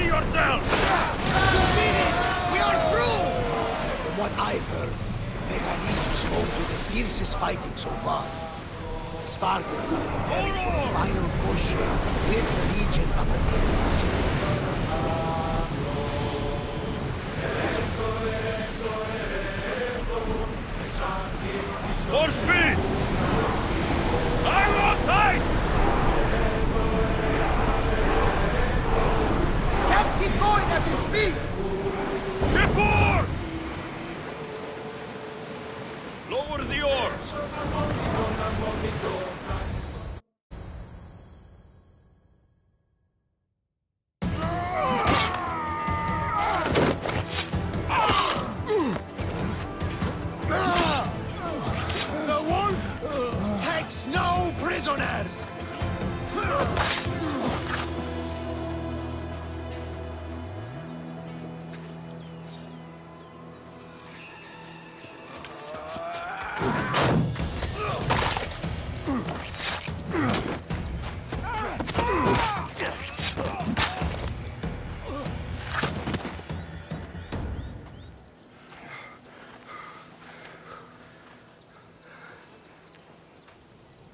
see yourselves! You did it! We are through! From what I've heard, Megaris is home to the fiercest fighting so far. The Spartans are preparing for the final push to rid the region of the demons. More speed! I want tight! Can't keep going at this speed! Report! Lower the oars! The wolf takes no prisoners!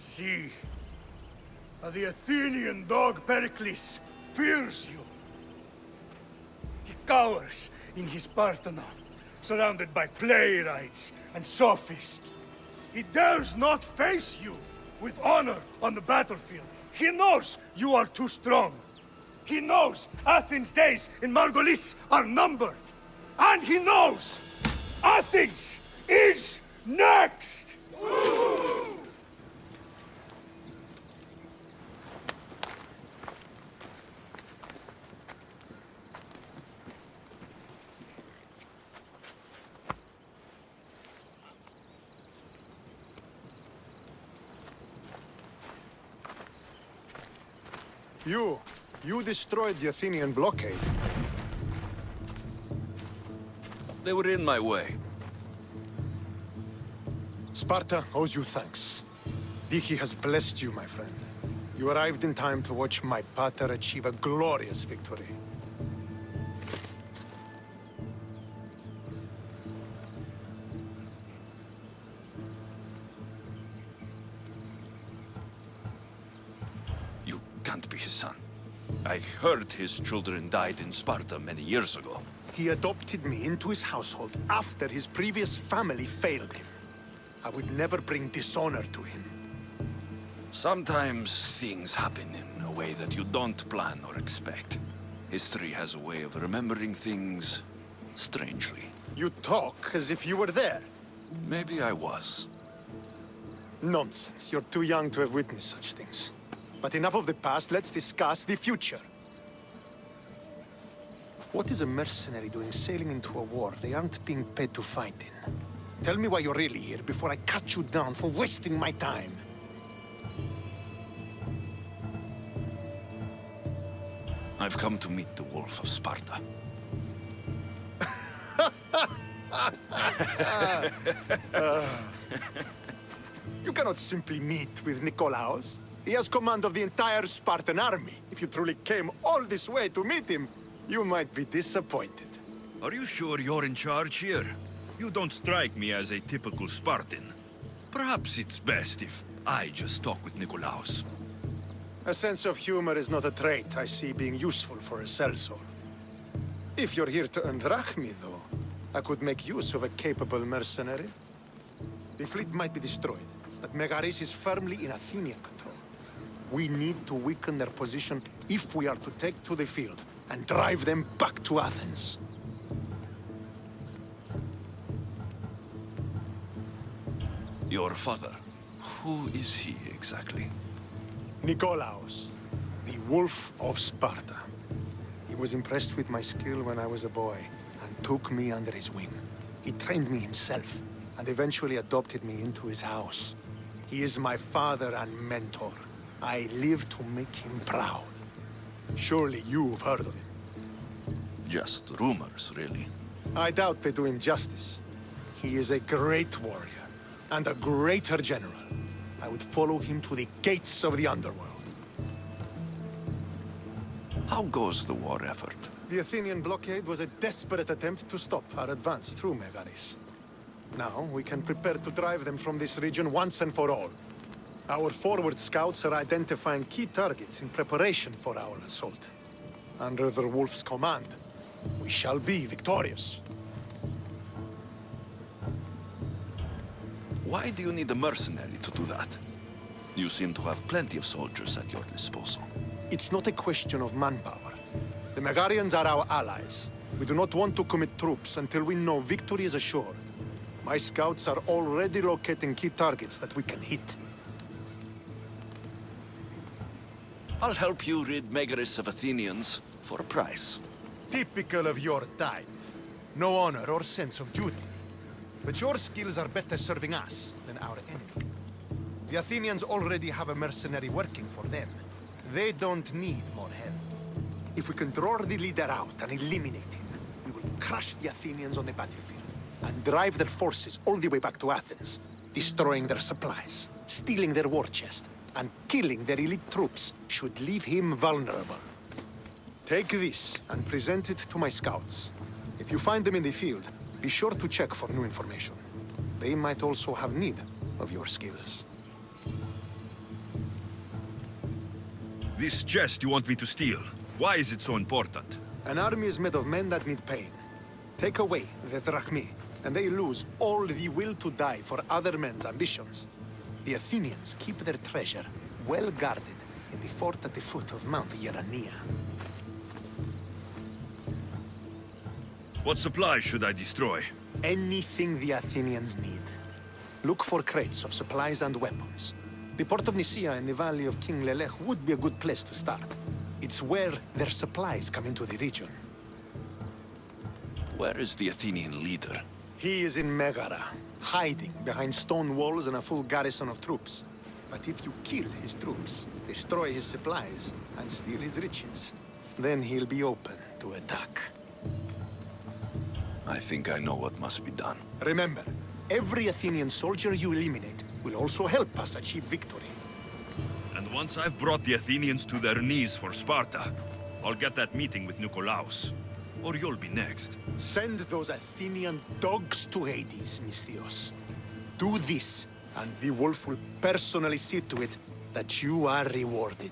See, the Athenian dog Pericles fears you. He cowers in his Parthenon, surrounded by playwrights and sophists. He dares not face you with honor on the battlefield. He knows you are too strong. He knows Athens' days in Margolis are numbered. And he knows Athens is next! You destroyed the Athenian blockade. They were in my way. Sparta owes you thanks. Diki has blessed you, my friend. You arrived in time to watch my pater achieve a glorious victory. You can't be his son. I heard his children died in Sparta many years ago. He adopted me into his household after his previous family failed him. I would never bring dishonor to him. Sometimes things happen in a way that you don't plan or expect. History has a way of remembering things strangely. You talk as if you were there. Maybe I was. Nonsense. You're too young to have witnessed such things. But enough of the past, let's discuss the future. What is a mercenary doing sailing into a war they aren't being paid to fight in? Tell me why you're really here before I cut you down for wasting my time. I've come to meet the Wolf of Sparta. You cannot simply meet with Nikolaos. He has command of the entire Spartan army. If you truly came all this way to meet him, you might be disappointed. Are you sure you're in charge here? You don't strike me as a typical Spartan. Perhaps it's best if I just talk with Nikolaos. A sense of humor is not a trait I see being useful for a sellsword. If you're here to earn drachmi, though, I could make use of a capable mercenary. The fleet might be destroyed, but Megaris is firmly in Athenian control. We need to weaken their position if we are to take to the field and drive them back to Athens. Your father, who is he exactly? Nikolaos, the Wolf of Sparta. He was impressed with my skill when I was a boy and took me under his wing. He trained me himself and eventually adopted me into his house. He is my father and mentor. I live to make him proud. Surely you've heard of him. Just rumors, really. I doubt they do him justice. He is a great warrior and a greater general. I would follow him to the gates of the underworld. How goes the war effort? The Athenian blockade was a desperate attempt to stop our advance through Megaris. Now, we can prepare to drive them from this region once and for all. Our forward scouts are identifying key targets in preparation for our assault. Under the Wolf's command, we shall be victorious. Why do you need a mercenary to do that? You seem to have plenty of soldiers at your disposal. It's not a question of manpower. The Megarians are our allies. We do not want to commit troops until we know victory is assured. My scouts are already locating key targets that we can hit. I'll help you rid Megaris of Athenians for a price. Typical of your type. No honor or sense of duty. But your skills are better serving us than our enemy. The Athenians already have a mercenary working for them. They don't need more help. If we can draw the leader out and eliminate him, we will crush the Athenians on the battlefield and drive their forces all the way back to Athens, destroying their supplies, stealing their war chest, and killing their elite troops should leave him vulnerable. Take this and present it to my scouts. If you find them in the field, be sure to check for new information. They might also have need of your skills. This chest you want me to steal, why is it so important? An army is made of men that need pain. Take away the drachmi, and they lose all the will to die for other men's ambitions. The Athenians keep their treasure well guarded in the fort at the foot of Mount Yerania. What supplies should I destroy? Anything the Athenians need. Look for crates of supplies and weapons. The port of Nicaea in the valley of King Lelech would be a good place to start. It's where their supplies come into the region. Where is the Athenian leader? He is in Megara, hiding behind stone walls and a full garrison of troops. But if you kill his troops, destroy his supplies, and steal his riches, then he'll be open to attack. I think I know what must be done. Remember, every Athenian soldier you eliminate will also help us achieve victory. And once I've brought the Athenians to their knees for Sparta, I'll get that meeting with Nikolaos. Or you'll be next. Send those Athenian dogs to Hades, Misthios. Do this, and the wolf will personally see to it that you are rewarded.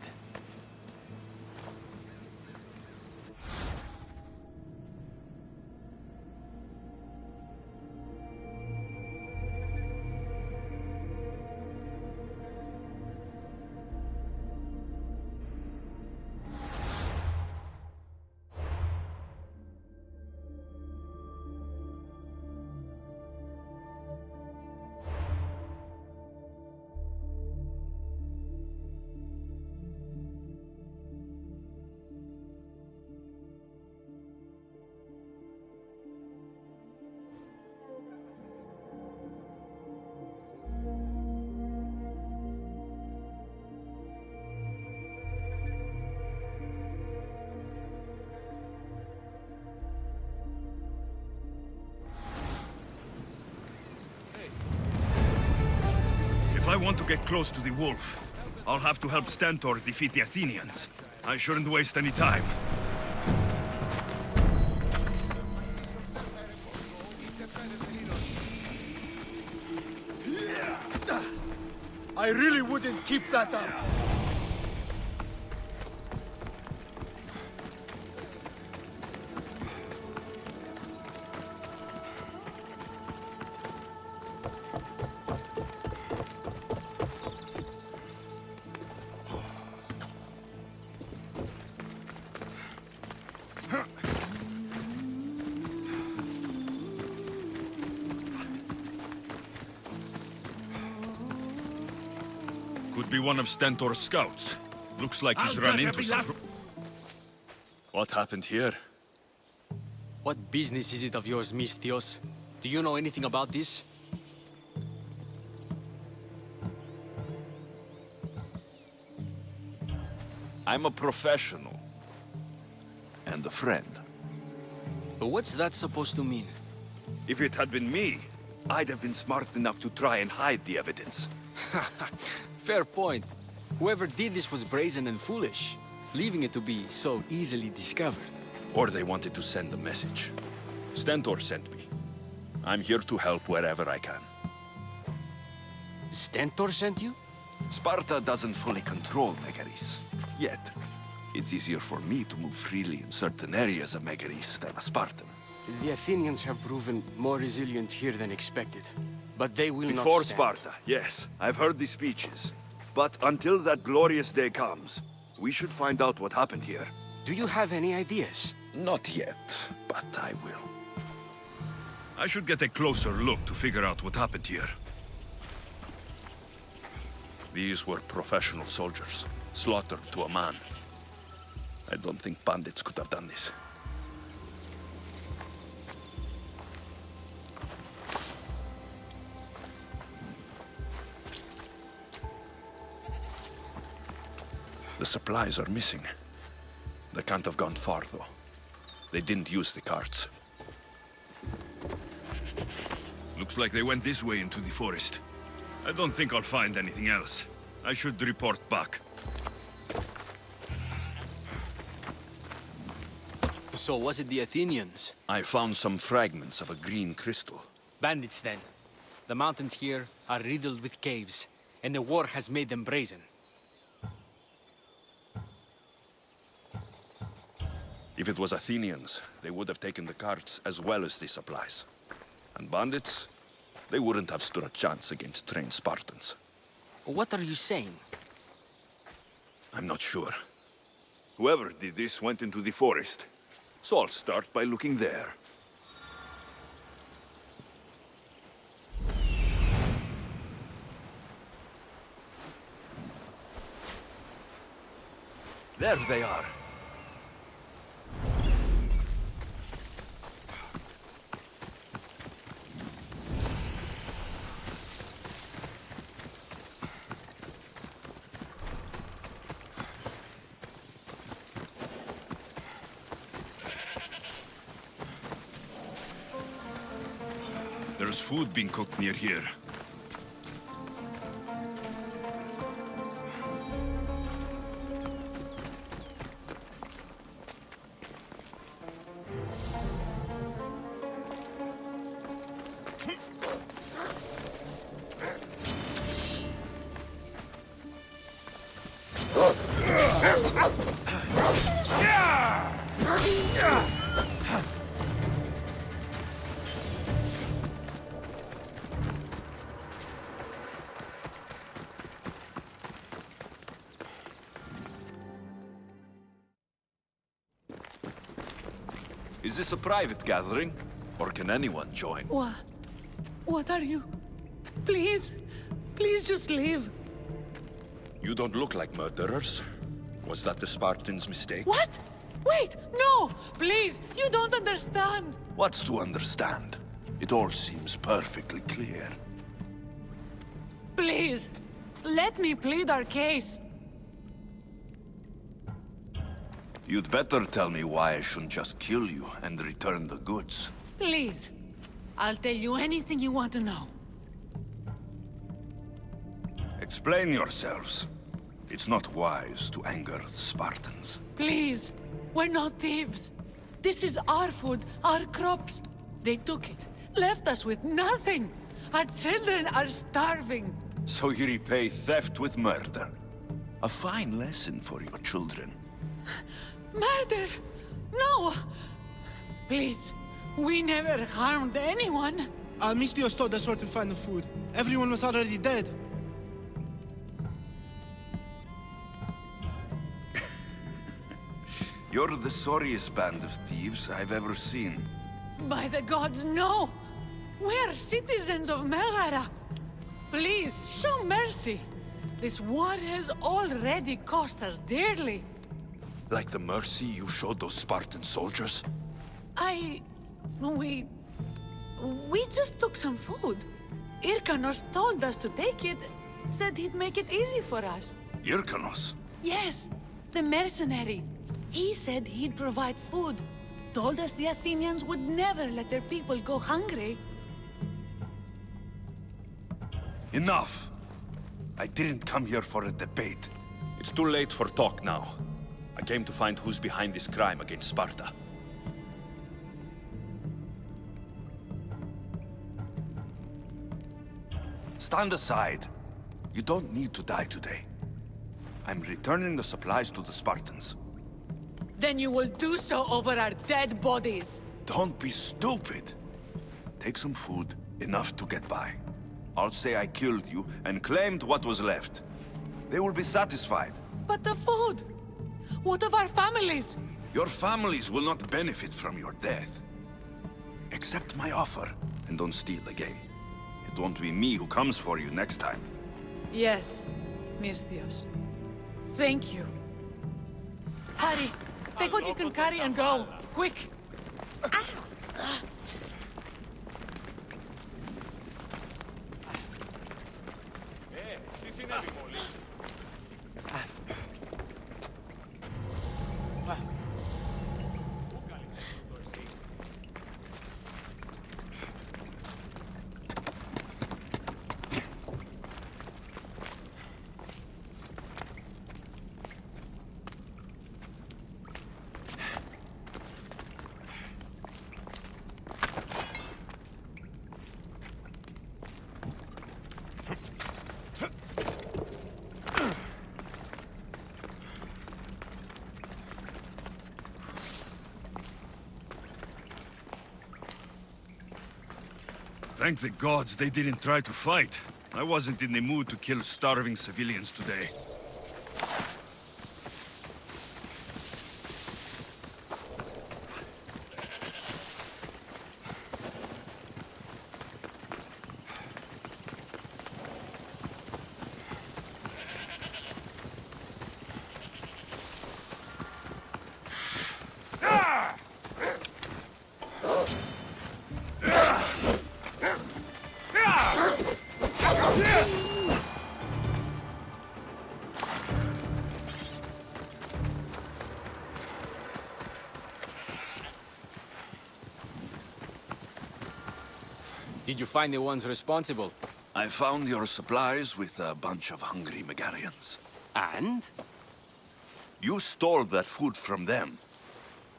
If I want to get close to the wolf, I'll have to help Stentor defeat the Athenians. I shouldn't waste any time. I really wouldn't keep that up. Could be one of Stentor's scouts. Looks like he's run into some... What happened here? What business is it of yours, Misthios? Do you know anything about this? I'm a professional. And a friend. But what's that supposed to mean? If it had been me, I'd have been smart enough to try and hide the evidence. Fair point. Whoever did this was brazen and foolish, leaving it to be so easily discovered. Or they wanted to send a message. Stentor sent me. I'm here to help wherever I can. Stentor sent you? Sparta doesn't fully control Megaris. Yet. It's easier for me to move freely in certain areas of Megaris than a Spartan. The Athenians have proven more resilient here than expected. But they will not Before stand. Sparta, yes. I've heard the speeches. But until that glorious day comes, we should find out what happened here. Do you have any ideas? Not yet, but I will. I should get a closer look to figure out what happened here. These were professional soldiers, slaughtered to a man. I don't think bandits could have done this. The supplies are missing. They can't have gone far, though. They didn't use the carts. Looks like they went this way into the forest. I don't think I'll find anything else. I should report back. So was it the Athenians? I found some fragments of a green crystal. Bandits, then. The mountains here are riddled with caves, and the war has made them brazen. If it was Athenians, they would have taken the carts as well as the supplies. And bandits? They wouldn't have stood a chance against trained Spartans. What are you saying? I'm not sure. Whoever did this went into the forest. So I'll start by looking there. There they are. There's food being cooked near here. Is this a private gathering? Or can anyone join? What are you? Please, please just leave. You don't look like murderers. Was that the Spartans' mistake? What? Wait, no! Please, you don't understand. What's to understand? It all seems perfectly clear. Please, let me plead our case. You'd better tell me why I shouldn't just kill you and return the goods. Please, I'll tell you anything you want to know. Explain yourselves. It's not wise to anger the Spartans. Please, we're not thieves. This is our food, our crops. They took it, left us with nothing. Our children are starving. So you repay theft with murder. A fine lesson for your children. Murder! No! Please, we never harmed anyone. Alexios told us where to find the food. Everyone was already dead. You're the sorriest band of thieves I've ever seen. By the gods, no! We're citizens of Megara. Please, show mercy. This war has already cost us dearly. Like the mercy you showed those Spartan soldiers? We just took some food. Irkanos told us to take it, said he'd make it easy for us. Irkanos? Yes, the mercenary. He said he'd provide food. Told us the Athenians would never let their people go hungry. Enough! I didn't come here for a debate. It's too late for talk now. I came to find who's behind this crime against Sparta. stand aside. You don't need to die today. I'm returning the supplies to the Spartans. Then you will do so over our dead bodies. Don't be stupid. Take some food, enough to get by. I'll say I killed you and claimed what was left. They will be satisfied. But the food! What of our families? Your families will not benefit from your death. Accept my offer, and don't steal again. It won't be me who comes for you next time. Yes, Misthios. Thank you. Hurry! Take what you can carry and go! Quick! Thank the gods they didn't try to fight. I wasn't in the mood to kill starving civilians today. Did you find the ones responsible? I found your supplies with a bunch of hungry Megarians. And? You stole that food from them.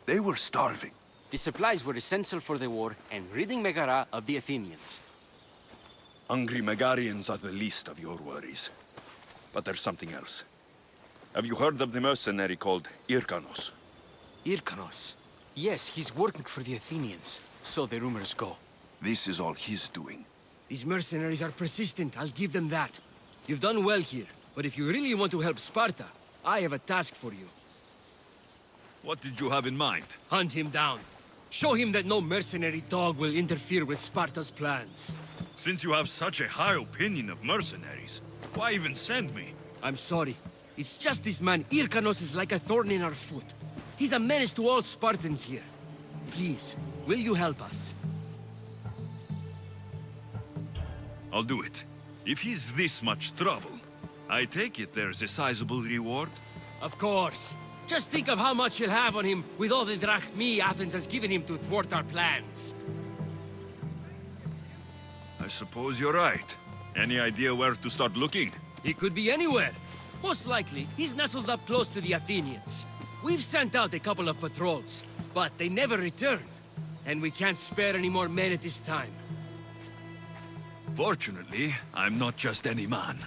They were starving. The supplies were essential for the war and ridding Megara of the Athenians. Hungry Megarians are the least of your worries. But there's something else. Have you heard of the mercenary called Irkanos? Irkanos. Yes, he's working for the Athenians. So the rumors go. This is all he's doing. These mercenaries are persistent, I'll give them that. You've done well here, but if you really want to help Sparta, I have a task for you. What did you have in mind? Hunt him down. Show him that no mercenary dog will interfere with Sparta's plans. Since you have such a high opinion of mercenaries, why even send me? I'm sorry. It's just this man, Irkanos, is like a thorn in our foot. He's a menace to all Spartans here. Please, will you help us? I'll do it. If he's this much trouble, I take it there's a sizable reward? Of course. Just think of how much he'll have on him with all the drachmi Athens has given him to thwart our plans. I suppose you're right. Any idea where to start looking? He could be anywhere. Most likely, he's nestled up close to the Athenians. We've sent out a couple of patrols, but they never returned. And we can't spare any more men at this time. Fortunately, I'm not just any man.